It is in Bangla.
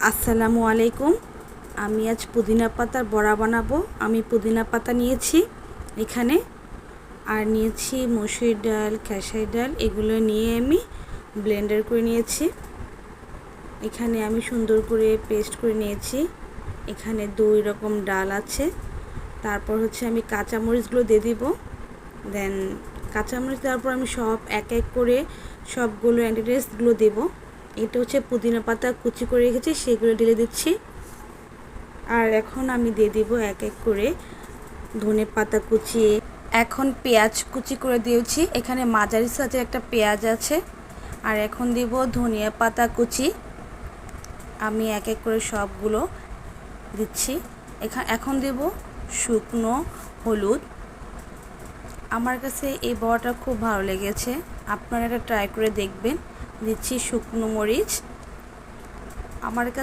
আসসালামু আলাইকুম। আমি আজ পুদিনা পাতার বড়া বানাবো। আমি পুদিনা পাতা নিয়েছি এখানে, আর নিয়েছি মসুর ডাল, খেসারি ডাল। এগুলো নিয়ে আমি ব্লেন্ডার করে নিয়েছি। এখানে আমি সুন্দর করে পেস্ট করে নিয়েছি। এখানে 2 রকম ডাল আছে। তারপর হচ্ছে আমি কাঁচামরিচগুলো দিয়ে দিব। দেন কাঁচামরিচ দেওয়ার পর আমি সব এক এক করে সবগুলো ইনগ্রিডিয়েন্টসগুলো দেবো। এটা হচ্ছে পুদিনা পাতা কুচি করে রেখেছি, সেগুলো ঢেলে দিচ্ছি। আর এখন আমি দিয়ে দিব এক এক করে ধনে পাতা কুচি। এখন পেঁয়াজ কুচি করে দিয়েছি, এখানে মাঝারি সাইজের একটা পেঁয়াজ আছে। আর এখন দিব ধনিয়া পাতা কুচি। আমি এক এক করে সবগুলো দিচ্ছি। এখন দেব শুকনো হলুদ। আমার কাছে এই বড়াটা খুব ভালো লেগেছে, আপনারা এটা ট্রাই করে দেখবেন। দিচ্ছি শুকনো মরিচ। আমার কাছে